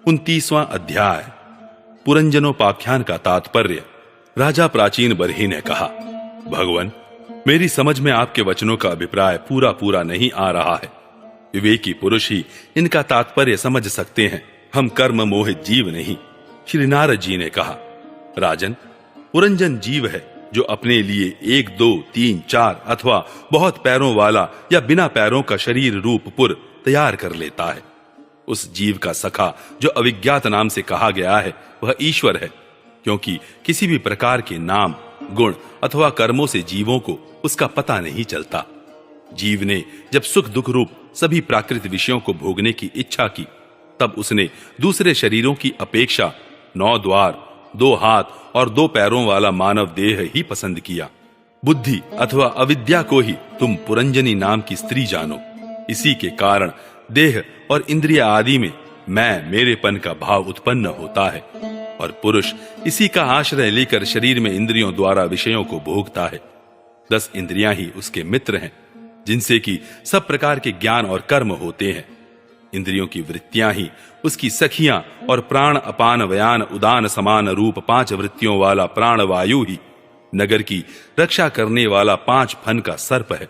29वां अध्याय। पुरंजनोपाख्यान का तात्पर्य। राजा प्राचीन बरही ने कहा, भगवान, मेरी समझ में आपके वचनों का अभिप्राय पूरा नहीं आ रहा है। विवेकी पुरुष ही इनका तात्पर्य समझ सकते हैं, हम कर्म मोहित जीव नहीं। श्री नारद जी ने कहा, राजन, पुरंजन जीव है जो अपने लिए 1, 2, 3, 4 अथवा बहुत पैरों वाला या बिना पैरों का शरीर रूप पुर तैयार कर लेता है। उस जीव का सखा जो अविज्ञात नाम से कहा गया है वह ईश्वर है, क्योंकि किसी भी प्रकार के नाम, गुण अथवा कर्मों से जीवों को उसका पता नहीं चलता। जीव ने जब सुख दुख रूप सभी प्राकृत विषयों को भोगने की इच्छा की, तब उसने दूसरे शरीरों की अपेक्षा 9 द्वार, 2 हाथ और 2 पैरों वाला मानव देह ही पसंद किया। बुद्धि अथवा अविद्या को ही तुम पुरंजनी नाम की स्त्री जानो। इसी के कारण देह और इंद्रिय आदि में मैं मेरेपन का भाव उत्पन्न होता है, और पुरुष इसी का आश्रय लेकर शरीर में इंद्रियों द्वारा विषयों को भोगता है। 10 इंद्रियां ही उसके मित्र हैं, जिनसे कि सब प्रकार के ज्ञान और कर्म होते हैं। इंद्रियों की वृत्तियां ही उसकी सखियां, और प्राण, अपान, व्यान, उदान समान रूप 5 वृत्तियों वाला प्राण वायु ही नगर की रक्षा करने वाला 5 फन का सर्प है।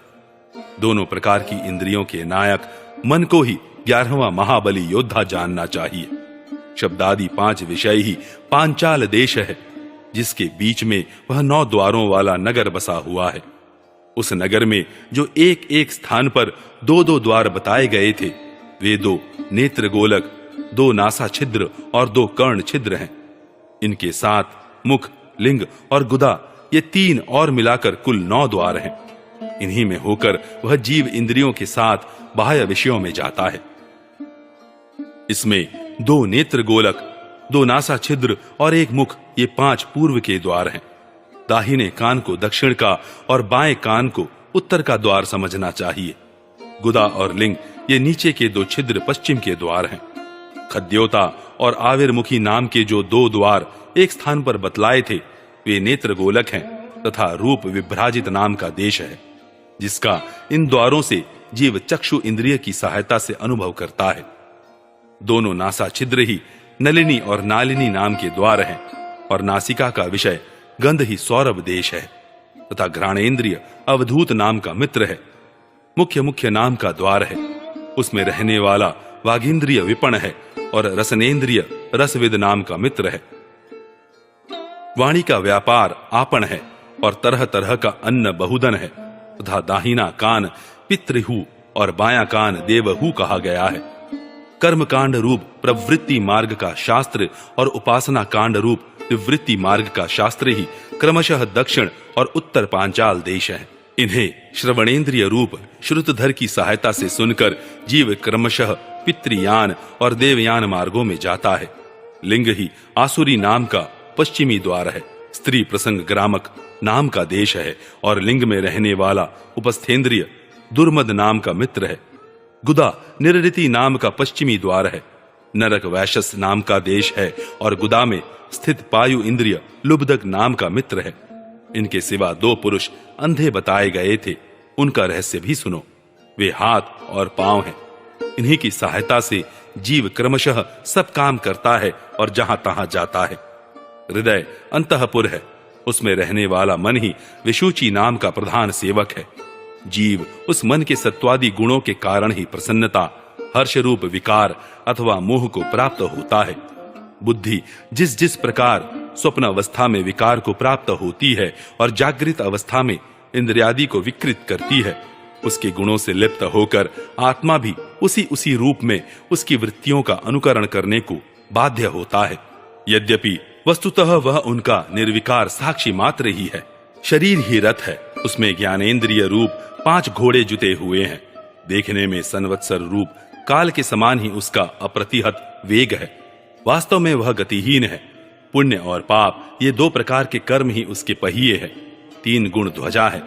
दोनों प्रकार की इंद्रियों के नायक मन को ही 11वां महाबली योद्धा जानना चाहिए। शब्दादि 5 विषय ही पांचाल देश है, जिसके बीच में वह 9 द्वारों वाला नगर बसा हुआ है। उस नगर में जो एक एक स्थान पर 2-2 द्वार बताए गए थे, वे 2 नेत्र गोलक, 2 नासा छिद्र और 2 कर्ण छिद्र हैं। इनके साथ मुख, लिंग और गुदा, ये 3 और मिलाकर कुल 9 द्वार हैं। इन्हीं में होकर वह जीव इंद्रियों के साथ बाह्य विषयों में जाता है। इसमें 2 नेत्र गोलक, 2 नासा छिद्र और 1 मुख, ये 5 पूर्व के द्वार हैं। दाहिने कान को दक्षिण का और बाएं कान को उत्तर का द्वार समझना चाहिए। गुदा और लिंग, ये नीचे के 2 छिद्र पश्चिम के द्वार हैं। खद्योता और आविर्मुखी नाम के जो 2 द्वार एक स्थान पर बतलाए थे, वे नेत्र गोलक हैं, तथा रूप विभ्राजित नाम का देश है, जिसका इन द्वारों से जीव चक्षु इंद्रिय की सहायता से अनुभव करता है। दोनों नासा छिद्र ही नलिनी और नालिनी नाम के द्वार हैं, और नासिका का विषय गंध ही सौरभ देश है, तथा घ्राणेन्द्रिय अवधूत नाम का मित्र है। मुख्य नाम का द्वार है, उसमें रहने वाला वागींद्रिय विपण है, और रसनेन्द्रिय रसविद नाम का मित्र है। वाणी का व्यापार आपन है, और तरह तरह का अन्न बहुदन है, तथा दाहिना कान पितृहु और बायां कान देवहु कहा गया है। कर्म कांड रूप प्रवृत्ति मार्ग का शास्त्र और उपासना कांड रूप निवृत्ति मार्ग का शास्त्र ही क्रमशः दक्षिण और उत्तर पांचाल देश है। इन्हें श्रवणेन्द्रिय रूप श्रुतधर की सहायता से सुनकर जीव क्रमशः पितृयान और देवयान मार्गों में जाता है। लिंग ही आसुरी नाम का पश्चिमी द्वार है, स्त्री प्रसंग ग्रामक नाम का देश है, और लिंग में रहने वाला उपस्थेंद्रिय दुर्मद नाम का मित्र है। गुदा निरृति नाम का पश्चिमी द्वार है। नरक वैशस नाम का देश है, और गुदा में स्थित पायु इंद्रिय लुब्धक नाम का मित्र है। इनके सिवा 2 पुरुष अंधे बताए गए थे, उनका रहस्य भी सुनो। वे हाथ और पांव हैं। इन्हीं की सहायता से जीव क्रमशः सब काम करता है और जहां तहां जाता है। हृदय अंतःपुर है, उसमें रहने वाला मन ही विशुचि नाम का प्रधान सेवक है। जीव उस मन के सत्वादि गुणों के कारण ही प्रसन्नता, हर्ष रूप विकार अथवा मोह को प्राप्त होता है। बुद्धि जिस जिस प्रकार स्वप्न अवस्था में विकार को प्राप्त होती है और जागृत अवस्था में इंद्रियादि को विकृत करती है, उसके गुणों से लिप्त होकर आत्मा भी उसी रूप में उसकी वृत्तियों का अनुकरण करने को बाध्य होता है। यद्यपि वस्तुतः वह उनका निर्विकार साक्षी मात्र ही है। शरीर ही रथ है, उसमें ज्ञानेन्द्रिय रूप 5 घोड़े जुते हुए हैं। देखने में संवत्सर रूप काल के समान ही उसका अप्रतिहत वेग है। वास्तव में वह गतिहीन है। पुण्य और पाप, ये 2 प्रकार के कर्म ही उसके पहिए हैं। 3 गुण ध्वजा है,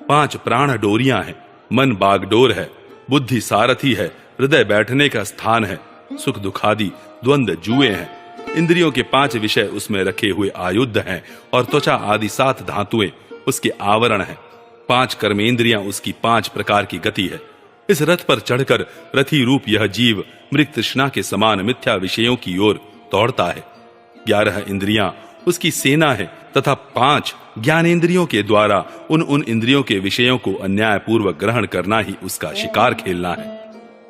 5 प्राण डोरियां हैं, मन बागडोर है, बुद्धि सारथी है, हृदय बैठने का स्थान है, सुख दुखादि द्वंद्व जुए हैं। इंद्रियों के 5 विषय उसमें रखे हुए आयुध हैं, और त्वचा आदि 7 धातुएं उसके आवरण हैं। 5 कर्मेंद्रियां उसकी 5 प्रकार की गति है। इस रथ पर चढ़कर रथी रूप यह जीव मृग तृष्णा के समान मिथ्या विषयों की ओर दौड़ता है। 11 इंद्रियां उसकी सेना है तथा 5 ज्ञानेंद्रियों के द्वारा उन इंद्रियों के विषयों को अन्याय पूर्वक ग्रहण करना ही उसका शिकार खेलना है।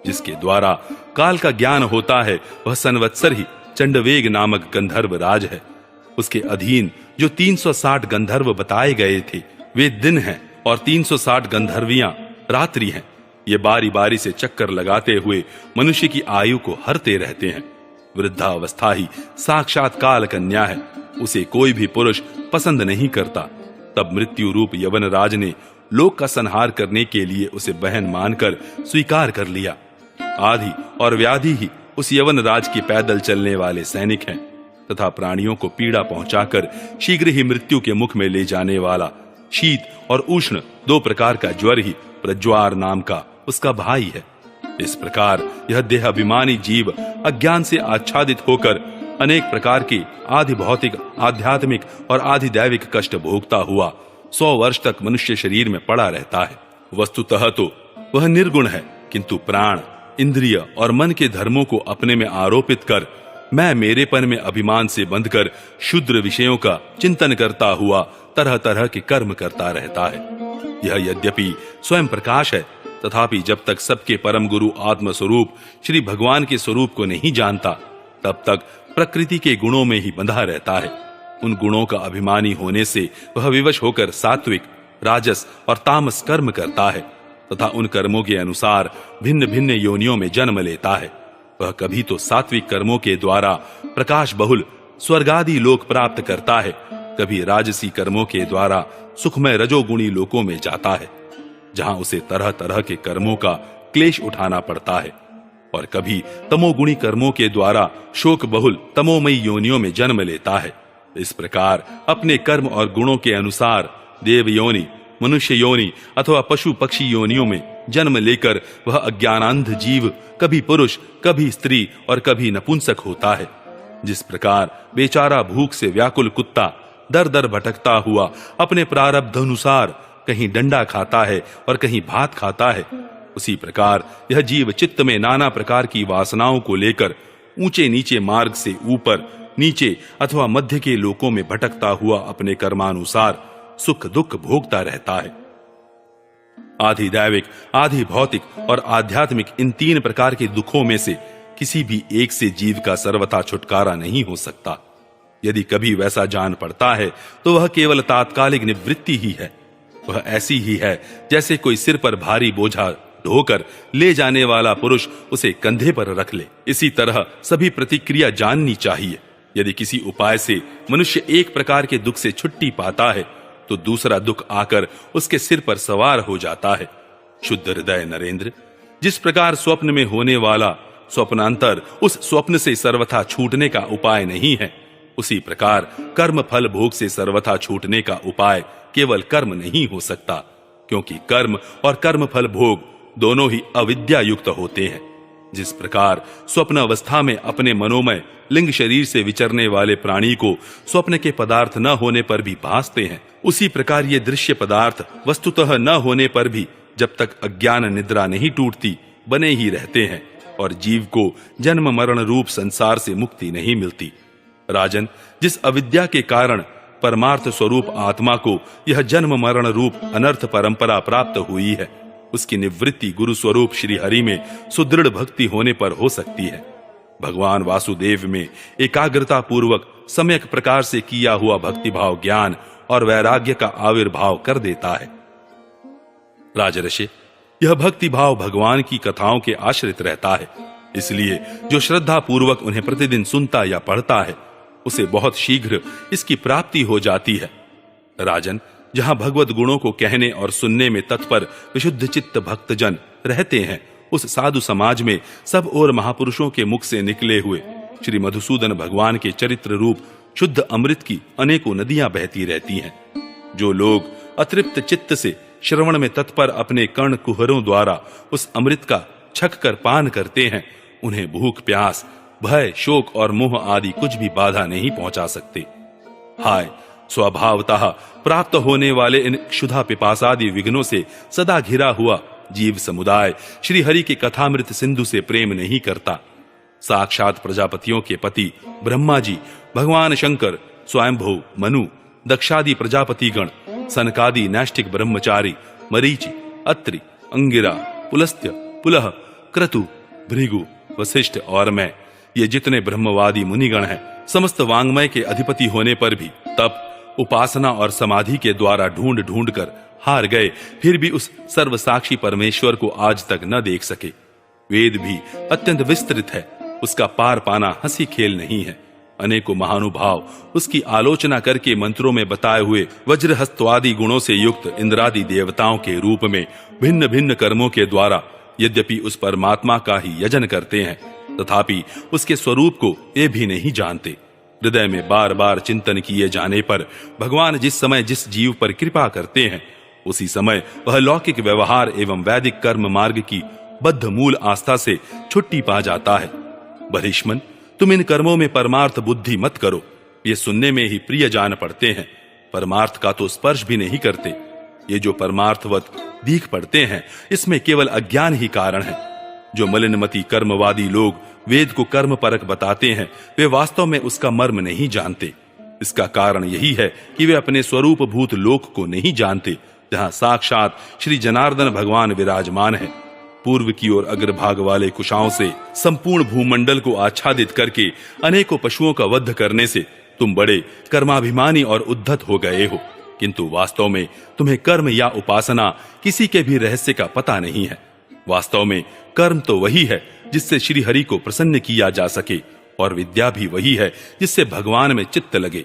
जिसके द्वारा काल का ज्ञान होता है वह संवत्सर ही चंडवेग नामक गंधर्व राज है। उसके अधीन जो 360 गंधर्व बताए गए थे वे दिन हैं और 360 गंधर्वियां रात्रि हैं। ये बारी बारी से चक्कर लगाते हुए मनुष्य की आयु को हरते रहते हैं। वृद्धावस्था ही साक्षात काल कन्या है, उसे कोई भी पुरुष पसंद नहीं करता। तब मृत्यु रूप यवन राज ने लोक का संहार करने के लिए उसे बहन मानकर स्वीकार कर लिया। आदि और व्याधि ही उस यवन राज के पैदल चलने वाले सैनिक हैं तथा प्राणियों को पीड़ा पहुंचाकर शीघ्र ही मृत्यु के मुख में ले जाने वाला शीत और उष्ण 2 प्रकार का ज्वर ही प्रज्वार नाम का उसका भाई है। इस प्रकार यह देहाभिमानी जीव अज्ञान से आच्छादित होकर अनेक प्रकार के आधि भौतिक, आध्यात्मिक और आधि दैविक कष्ट भोगता हुआ 100 वर्ष तक मनुष्य शरीर में पड़ा रहता है। वस्तुतः तो वह निर्गुण है, किंतु प्राण, इंद्रिय और मन के धर्मों को अपने में आरोपित कर मैं मेरेपन में अभिमान से बंधकर शुद्र विषयों का चिंतन करता हुआ तरह तरह के कर्म करता रहता है। यह यद्यपि स्वयं प्रकाश है, तथापि जब तक सबके परम गुरु आत्म स्वरूप श्री भगवान के स्वरूप को नहीं जानता तब तक प्रकृति के गुणों में ही बंधा रहता है। उन गुणों का अभिमानी होने से वह विवश होकर सात्विक, राजस और तामस कर्म करता है तथा उन कर्मों के अनुसार भिन्न भिन्न योनियों में जन्म लेता है। वह कभी तो सात्विक कर्मों के द्वारा प्रकाश बहुल स्वर्गादि लोक प्राप्त करता है, कभी राजसी कर्मों के द्वारा सुखमय रजोगुणी लोकों में जाता है, जहां उसे तरह तरह के कर्मों का क्लेश उठाना पड़ता है, और कभी तमोगुणी कर्मों के द्वारा शोक बहुल तमोमयी योनियों में जन्म लेता है। इस प्रकार अपने कर्म और गुणों के अनुसार देव योनि, मनुष्य योनि अथवा पशु पक्षी योनियों में जन्म लेकर वह अज्ञानांध जीव कभी पुरुष, कभी स्त्री और कभी नपुंसक होता है। जिस प्रकार बेचारा भूख से व्याकुल कुत्ता दर दर भटकता हुआ अपने प्रारब्ध अनुसार कहीं डंडा खाता है और कहीं भात खाता है, उसी प्रकार यह जीव चित्त में नाना प्रकार की वासनाओं को लेकर ऊंचे नीचे मार्ग से ऊपर, नीचे अथवा मध्य के लोकों में भटकता हुआ अपने कर्मानुसार सुख दुख भोगता रहता है। आधि दैविक, आधि भौतिक और आध्यात्मिक इन 3 प्रकार के दुखों में से किसी भी एक से जीव का सर्वथा छुटकारा नहीं हो सकता। यदि कभी वैसा जान पड़ता है तो वह केवल तात्कालिक निवृत्ति ही है। वह ऐसी ही है जैसे कोई सिर पर भारी बोझा ढोकर ले जाने वाला पुरुष उसे कंधे पर रख ले। इसी तरह सभी प्रतिक्रिया जाननी चाहिए। यदि किसी उपाय से मनुष्य एक प्रकार के दुख से छुट्टी पाता है तो दूसरा दुख आकर उसके सिर पर सवार हो जाता है। शुद्ध हृदय नरेंद्र, जिस प्रकार स्वप्न में होने वाला स्वप्नांतर उस स्वप्न से सर्वथा छूटने का उपाय नहीं है, उसी प्रकार कर्म फल भोग से सर्वथा छूटने का उपाय केवल कर्म नहीं हो सकता, क्योंकि कर्म और कर्म फल भोग दोनों ही अविद्या युक्त होते हैं। जिस प्रकार स्वप्न अवस्था में अपने मनोमय लिंग शरीर से विचरने वाले प्राणी को स्वप्न के पदार्थ न होने पर भी भासते हैं, उसी प्रकार ये दृश्य पदार्थ वस्तुतः न होने पर भी जब तक अज्ञान निद्रा नहीं टूटती बने ही रहते हैं और जीव को जन्म मरण रूप संसार से मुक्ति नहीं मिलती। राजन, जिस अविद्या के कारण परमार्थ स्वरूप आत्मा को यह जन्म मरण रूप अनर्थ परंपरा प्राप्त हुई है, उसकी निवृत्ति गुरु स्वरूप श्री हरि में सुदृढ़ भक्ति होने पर हो सकती है। भगवान वासुदेव में एकाग्रता पूर्वक सम्यक प्रकार से किया हुआ भक्तिभाव ज्ञान और वैराग्य का आविर्भाव कर देता है। राजर्षि, यह भक्तिभाव भगवान की कथाओं के आश्रित रहता है, इसलिए जो श्रद्धा पूर्वक उन्हें प्रतिदिन सुनता या पढ़ता है उसे बहुत शीघ्र इसकी प्राप्ति हो जाती है। राजन, जहां भगवत गुणों को कहने और सुनने में तत्पर विशुद्ध चित्त भक्तजन रहते हैं, उस साधु समाज में सब और महापुरुषों के मुख से निकले हुए श्री मधुसूदन भगवान के चरित्र रूप शुद्ध अमृत की अनेकों नदियां बहती रहती हैं। जो लोग अतृप्त चित्त से श्रवण में तत्पर अपने कर्ण कुहरों द्वारा उस अमृत का छक कर पान करते हैं, उन्हें भूख प्यास, भय, शोक और मोह आदि कुछ भी बाधा नहीं पहुंचा सकते। हाय, स्वभावतः प्राप्त होने वाले इन क्षुधा पिपासादि विघ्नों से सदा घिरा हुआ जीव समुदाय श्री हरि के कथामृत सिंधु से प्रेम नहीं करता। साक्षात प्रजापतियों के पति ब्रह्मा जी, भगवान शंकर, स्वयंभू, मनु, दक्षादि प्रजापतिगण, सनकादि नैष्ठिक ब्रह्मचारी, मरीचि, अत्रि, अंगिरा, पुलस्त्य, पुलह, क्रतु, भृगु, वशिष्ठ और मैं, ये जितने ब्रह्मवादी मुनिगण हैं, समस्त वांग्मय के अधिपति होने पर भी तप, उपासना और समाधि के द्वारा ढूंढ ढूंढ कर हार गए, फिर भी उस सर्वसाक्षी परमेश्वर को आज तक न देख सके। वेद भी अत्यंत विस्तृत है, उसका पार पाना हंसी खेल नहीं है। अनेकों महानुभाव उसकी आलोचना करके मंत्रों में बताए हुए वज्रहस्त्वादि गुणों से युक्त इंद्रादि देवताओं के रूप में भिन्न भिन्न कर्मों के द्वारा यद्यपि उस परमात्मा का ही यजन करते हैं, तथापि उसके स्वरूप को ये भी नहीं जानते। हृदय में बार बार चिंतन किए जाने पर भगवान जिस समय जिस जीव पर कृपा करते हैं, उसी समय वह लौकिक व्यवहार एवं वैदिक कर्म मार्ग की बद्ध मूल आस्था से छुट्टी पा जाता है। बहिष्मन, तुम इन कर्मों में परमार्थ बुद्धि मत करो, ये सुनने में ही प्रिय जान पड़ते हैं, परमार्थ का तो स्पर्श भी नहीं करते। ये जो परमार्थवत दीख पड़ते हैं, इसमें केवल अज्ञान ही कारण है। जो मलिनमती कर्मवादी लोग वेद को कर्म परक बताते हैं, वे वास्तव में उसका मर्म नहीं जानते। इसका कारण यही है कि वे अपने स्वरूप भूत लोक को नहीं जानते, जहां साक्षात श्री जनार्दन भगवान विराजमान है। पूर्व की ओर अग्रभाग वाले कुशाओं से संपूर्ण भूमंडल को आच्छादित करके अनेकों पशुओं का वध करने से तुम बड़े कर्माभिमानी और उद्धत हो गए हो, किंतु वास्तव में तुम्हें कर्म या उपासना किसी के भी रहस्य का पता नहीं है। वास्तव में कर्म तो वही है जिससे श्री हरि को प्रसन्न किया जा सके, और विद्या भी वही है जिससे भगवान में चित्त लगे।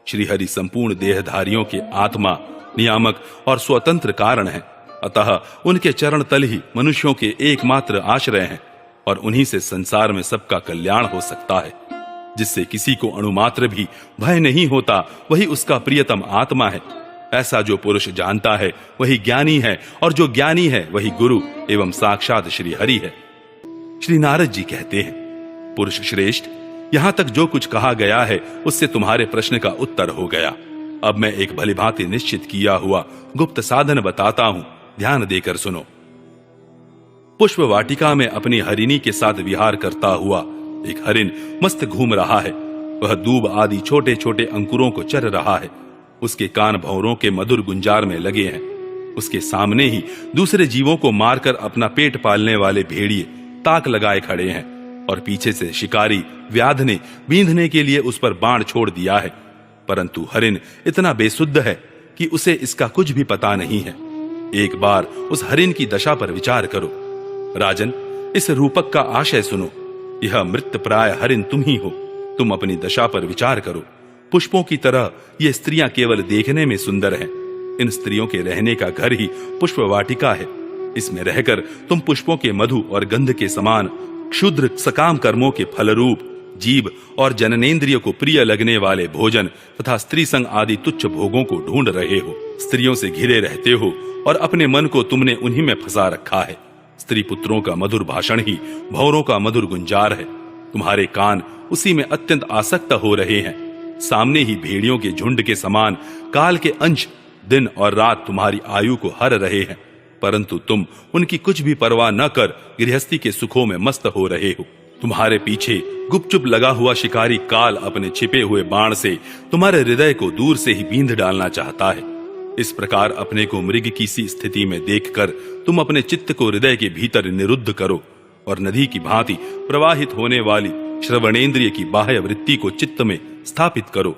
श्री हरि संपूर्ण देहधारियों के आत्मा, नियामक और स्वतंत्र कारण हैं, अतः उनके चरण तल ही मनुष्यों के एकमात्र आश्रय हैं, और उन्हीं से संसार में सबका कल्याण हो सकता है। जिससे किसी को अणुमात्र भी भय नहीं होता, वही उसका प्रियतम आत्मा है। ऐसा जो पुरुष जानता है वही ज्ञानी है, और जो ज्ञानी है वही गुरु एवं साक्षात श्री हरि है। श्री नारद जी कहते हैं, पुरुष श्रेष्ठ, यहां तक जो कुछ कहा गया है उससे तुम्हारे प्रश्न का उत्तर हो गया। अब मैं एक भलीभांति निश्चित किया हुआ गुप्त साधन बताता हूं, ध्यान देकर सुनो। पुष्प वाटिका में अपनी हरिणी के साथ विहार करता हुआ एक हरिण मस्त घूम रहा है। वह दूब आदि छोटे छोटे अंकुरों को चर रहा है। उसके कान भंवरों के मधुर गुंजार में लगे हैं। उसके सामने ही दूसरे जीवों को मारकर अपना पेट पालने वाले भेड़िए ताक लगाए खड़े हैं, और पीछे से शिकारी व्याध ने बींधने के लिए उस पर बाण छोड़ दिया है। परंतु हरिण इतना बेसुद्ध है कि उसे इसका कुछ भी पता नहीं है। एक बार उस हरिण की दशा पर विचार करो। राजन, इस रूपक का आशय सुनो। यह मृतप्राय हरिण तुम ही हो। तुम अपनी दशा पर विचार करो। पुष्पों की तरह ये स्त्रियां केवल देखने में सुंदर हैं। इन स्त्रियों के रहने का घर ही पुष्प वाटिका है। इसमें रहकर तुम पुष्पों के मधु और गंध के समान क्षुद्र सकाम कर्मों के फलरूप जीव और जननेंद्रिय को प्रिय लगने वाले भोजन तथा स्त्री संग आदि तुच्छ भोगों को ढूंढ रहे हो। स्त्रियों से घिरे रहते हो और अपने मन को तुमने उन्हीं में फंसा रखा है। स्त्री पुत्रों का मधुर भाषण ही भौरों का मधुर गुंजार है। तुम्हारे कान उसी में अत्यंत आसक्त हो रहे हैं। सामने ही भेड़ियों के झुंड के समान काल के अंश दिन और रात तुम्हारी आयु को हर रहे हैं, परंतु तुम उनकी कुछ भी परवाह न कर गृहस्थी के सुखों में मस्त हो रहे हो। तुम्हारे पीछे गुपचुप लगा हुआ शिकारी काल अपने छिपे हुए बाण से तुम्हारे हृदय को दूर से ही बींध डालना चाहता है। इस प्रकार अपने को मृग की सी स्थिति में देखकर तुम अपने चित्त को हृदय के भीतर निरुद्ध करो और नदी की भांति प्रवाहित होने वाली श्रवणेंद्रिय की बाह्य वृत्ति को चित्त में स्थापित करो।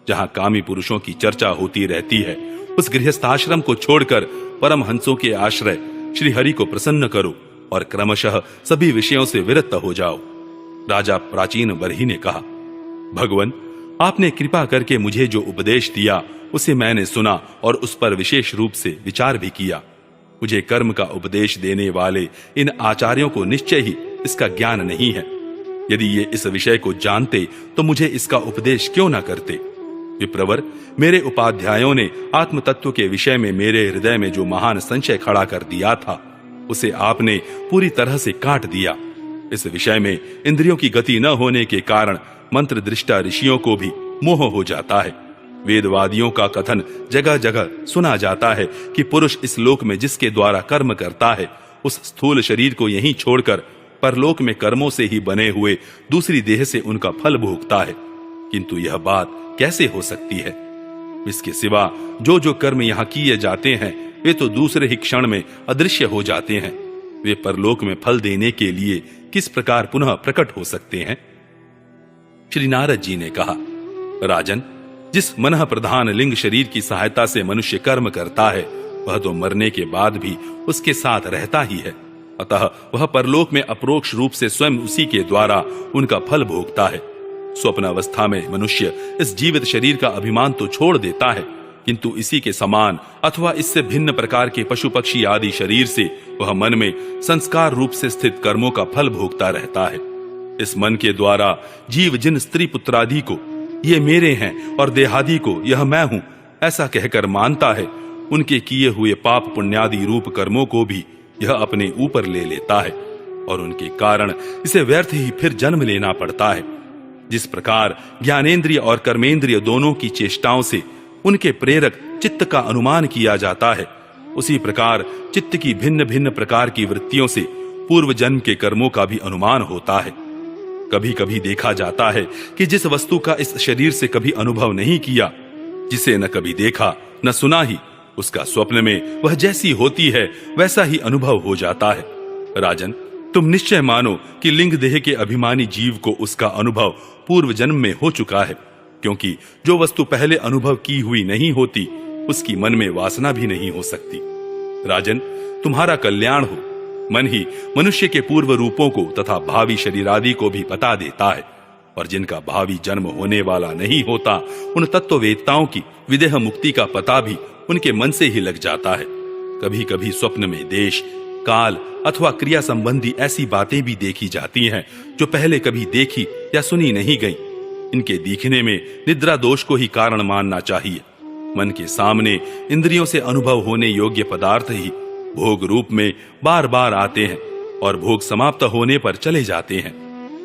जहां कामी पुरुषों की चर्चा होती रहती है, उस गृहस्थाश्रम को छोड़कर परम हंसों के आश्रय श्री हरि को प्रसन्न करो और क्रमशः सभी विषयों से विरक्त हो जाओ। राजा प्राचीन बरही ने कहा, भगवन, आपने कृपा करके मुझे जो उपदेश दिया उसे मैंने सुना और उस पर विशेष रूप से विचार भी किया। मुझे कर्म का उपदेश देने वाले इन आचार्यों को निश्चय ही इसका ज्ञान नहीं है। यदि ये इस विषय को जानते तो मुझे इसका उपदेश क्यों न करते। विप्रवर, मेरे उपाध्यायों ने आत्म तत्व के विषय में मेरे हृदय में जो महान संशय खड़ा कर दिया था, उसे आपने पूरी तरह से काट दिया। इस विषय में इंद्रियों की गति न होने के कारण मंत्र दृष्टा ऋषियों को भी मोह हो जाता है। वेदवादियों का कथन जगह जगह सुना जाता है कि पुरुष इस लोक में जिसके द्वारा कर्म करता है उस स्थूल शरीर को यहीं छोड़कर परलोक में कर्मों से ही बने हुए दूसरी देह से उनका फल भोगता है। किंतु यह बात कैसे हो सकती है? इसके सिवा जो जो कर्म यहाँ किए जाते हैं वे तो दूसरे ही क्षण में अदृश्य हो जाते हैं। वे परलोक में फल देने के लिए किस प्रकार पुनः प्रकट हो सकते हैं? श्री नारद जी ने कहा, राजन, जिस मन प्रधान लिंग शरीर की सहायता से मनुष्य कर्म करता है वह तो मरने के बाद भी उसके साथ रहता ही है। अतः वह परलोक में अप्रोक्ष रूप से स्वयं उसी के द्वारा उनका फल भोगता है। स्वप्न अवस्था में मनुष्य इस जीवित शरीर का अभिमान तो छोड़ देता है, किंतु इसी के समान अथवा इससे भिन्न प्रकार के पशु पक्षी आदि शरीर से वह मन में संस्कार रूप से स्थित कर्मों का फल भोगता रहता है। इस मन के द्वारा जीव जिन स्त्री पुत्रादि को ये मेरे हैं और देहादि को यह मैं हूं ऐसा कहकर मानता है, उनके किए हुए पाप पुण्यादि रूप कर्मों को भी यह अपने ऊपर ले लेता है और उनके कारण इसे व्यर्थ ही फिर जन्म लेना पड़ता है। जिस प्रकार ज्ञानेंद्रिय और कर्मेंद्रिय दोनों की चेष्टाओं से उनके प्रेरक चित्त का अनुमान किया जाता है, उसी प्रकार चित्त की भिन्न भिन्न प्रकार की वृत्तियों से पूर्व जन्म के कर्मों का भी अनुमान होता है। कभी कभी देखा जाता है कि जिस वस्तु का इस शरीर से कभी अनुभव नहीं किया, जिसे न कभी देखा न सुना ही, उसका स्वप्न में वह जैसी होती है वैसा ही अनुभव हो जाता है। राजन, तुम निश्चय मानो कि लिंग देह के अभिमानी जीव को उसका अनुभव पूर्व जन्म में हो चुका है, क्योंकि जो वस्तु पहले अनुभव की हुई नहीं होती उसकी मन में वासना भी नहीं हो सकती। राजन, तुम्हारा कल्याण हो। मन ही मनुष्य के पूर्व रूपों को तथा भावी शरीरादि को भी बता देता है, और जिनका भावी जन्म होने वाला नहीं होता उन तत्ववेत्ताओं की विदेह मुक्ति का पता भी उनके मन से ही लग जाता है। कभी कभी स्वप्न में देश, काल अथवा क्रिया संबंधी ऐसी बातें भी देखी जाती हैं जो पहले कभी देखी या सुनी नहीं गई। इनके दिखने में निद्रा दोष को ही कारण मानना चाहिए। मन के सामने इंद्रियों से अनुभव होने योग्य पदार्थ ही भोग रूप में बार बार आते हैं और भोग समाप्त होने पर चले जाते हैं।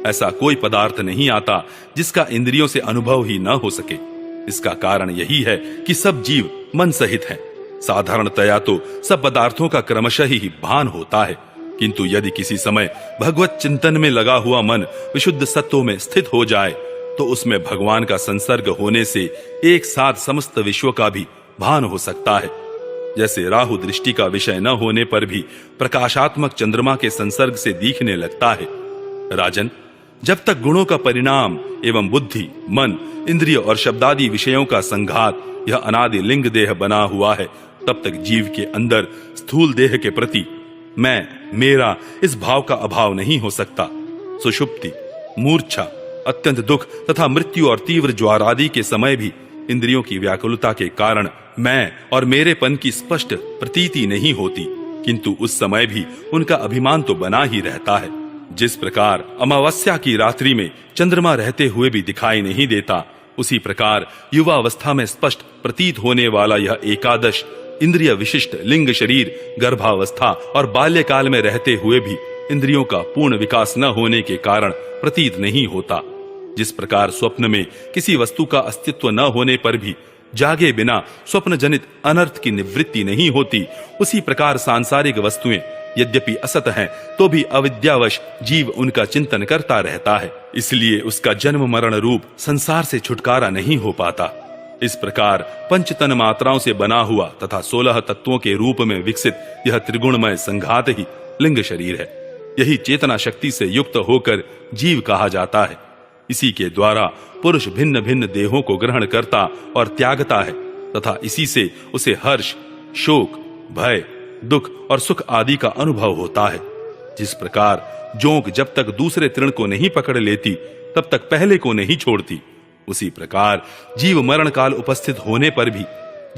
ऐसा कोई पदार्थ नहीं आता जिसका इंद्रियों से अनुभव ही न हो सके। इसका कारण यही है कि सब जीव मन सहित हैं। साधारणतया तो सब पदार्थों का क्रमशः ही भान होता है, किंतु यदि किसी समय भगवत चिंतन में लगा हुआ मन विशुद्ध सत्व में स्थित हो जाए तो उसमें भगवान का संसर्ग होने से एक साथ समस्त विश्व का भी भान हो सकता है। जैसे राहु दृष्टि का विषय न होने पर भी प्रकाशात्मक चंद्रमा के संसर्ग से दिखने लगता है। राजन, जब तक गुणों का परिणाम एवं बुद्धि, मन, इंद्रिय और शब्दादि विषयों का संघात यह अनादि लिंग देह बना हुआ है, तब तक जीव के अंदर स्थूल देह के प्रति मैं, मेरा इस भाव का अभाव नहीं हो सकता। सुषुप्ति, मूर्छा, अत्यंत दुख तथा मृत्यु और तीव्र ज्वार आदि के समय भी इंद्रियों की व्याकुलता के कारण मैं और मेरेपन की स्पष्ट प्रतीति नहीं होती, किंतु उस समय भी उनका अभिमान तो बना ही रहता है। जिस प्रकार अमावस्या की रात्रि में चंद्रमा रहते हुए भी दिखाई नहीं देता, उसी प्रकार युवा अवस्था में स्पष्ट प्रतीत होने वाला यह एकादश इंद्रिय विशिष्ट लिंग शरीर गर्भावस्था और बाल्यकाल में रहते हुए भी इंद्रियों का पूर्ण विकास न होने के कारण प्रतीत नहीं होता। जिस प्रकार स्वप्न में किसी वस्तु का अस्तित्व न होने पर भी जागे बिना स्वप्न जनित अनर्थ की निवृत्ति नहीं होती, उसी प्रकार सांसारिक वस्तुएं यद्यपि असत हैं तो भी अविद्यावश जीव उनका चिंतन करता रहता है, इसलिए उसका जन्म मरण रूप संसार से छुटकारा नहीं हो पाता। इस प्रकार पंचतन मात्राओं से बना हुआ तथा 16 तत्वों के रूप में विकसित यह त्रिगुणमय संघात ही लिंग शरीर है। यही चेतना शक्ति से युक्त होकर जीव कहा जाता है। इसी के द्वारा पुरुष भिन्न भिन्न देहों को ग्रहण करता और त्यागता है तथा इसी से उसे हर्ष, शोक, भय, दुख और सुख आदि का अनुभव होता है। जिस प्रकार जोंक जब तक दूसरे तृण को नहीं पकड़ लेती तब तक पहले को नहीं छोड़ती, उसी प्रकार जीव मरण काल उपस्थित होने पर भी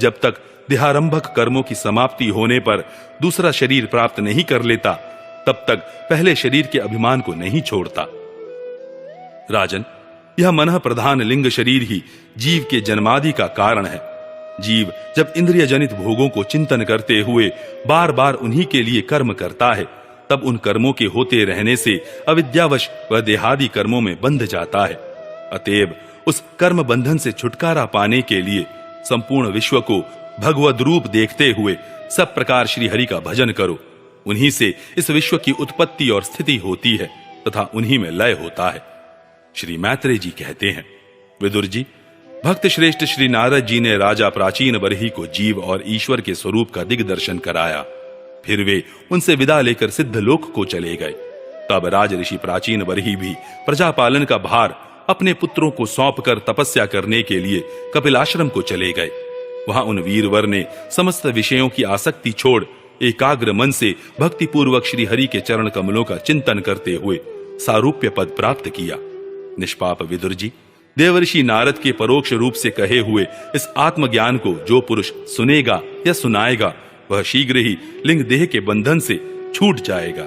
जब तक देहारंभक कर्मों की समाप्ति होने पर दूसरा शरीर प्राप्त नहीं कर लेता, तब तक पहले शरीर के अभिमान को नहीं छोड़ता। राजन, यह मन प्रधान लिंग शरीर ही जीव के जन्मादि का कारण है। जीव जब इंद्रिय जनित भोगों को चिंतन करते हुए बार बार उन्हीं के लिए कर्म करता है, तब उन कर्मों के होते रहने से अविद्यावश वह देहादि कर्मों में बंध जाता है। अतएव उस कर्म बंधन से छुटकारा पाने के लिए संपूर्ण विश्व को भगवद रूप देखते हुए सब प्रकार श्री हरि का भजन करो उन्हीं से इस विश्व की उत्पत्ति और स्थिति होती है तथा उन्हीं में लय होता है। श्री मैत्रेय जी कहते हैं, विदुर जी, भक्त श्रेष्ठ श्री नारद जी ने राजा प्राचीन बरही को जीव और ईश्वर के स्वरूप का दिग्दर्शन कराया। फिर वे उनसे विदा लेकर सिद्धलोक को चले गए। तब राजऋषि प्राचीन बरही भी प्रजापालन का भार अपने पुत्रों को सौंपकर तपस्या करने के लिए कपिलाश्रम को चले गए। वहां उन वीरवर ने समस्त विषयों की आसक्ति छोड़ एकाग्र मन से भक्ति पूर्वक श्री हरि के चरण कमलों का चिंतन करते हुए सारूप्य पद प्राप्त किया। निष्पाप विदुर जी, देवर्षि नारद के परोक्ष रूप से कहे हुए इस आत्मज्ञान को जो पुरुष सुनेगा या सुनाएगा, वह शीघ्र ही लिंग देह के बंधन से छूट जाएगा।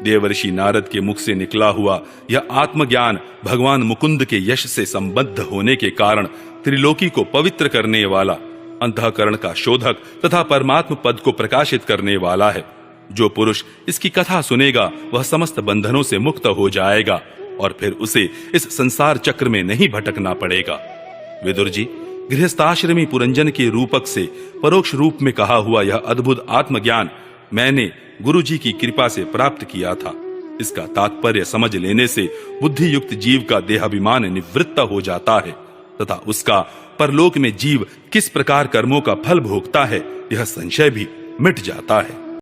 देवर्षि नारद के मुख से निकला हुआ यह आत्मज्ञान भगवान मुकुंद के यश से संबद्ध होने के कारण त्रिलोकी को पवित्र करने वाला, अंतःकरण का शोधक तथा परमात्म पद को प्रकाशित करने वाला है। जो पुरुष इसकी कथा सुनेगा वह समस्त बंधनों से मुक्त हो जाएगा और फिर उसे इस संसार चक्र में नहीं भटकना पड़ेगा। विदुर जी, गृहस्थाश्रमी पुरंजन के रूपक से परोक्ष रूप में कहा हुआ यह अद्भुत आत्मज्ञान मैंने गुरु जी की कृपा से प्राप्त किया था। इसका तात्पर्य समझ लेने से बुद्धि युक्त जीव का देहाभिमान निवृत्त हो जाता है तथा उसका परलोक में जीव किस प्रकार कर्मों का फल भोगता है, यह संशय भी मिट जाता है।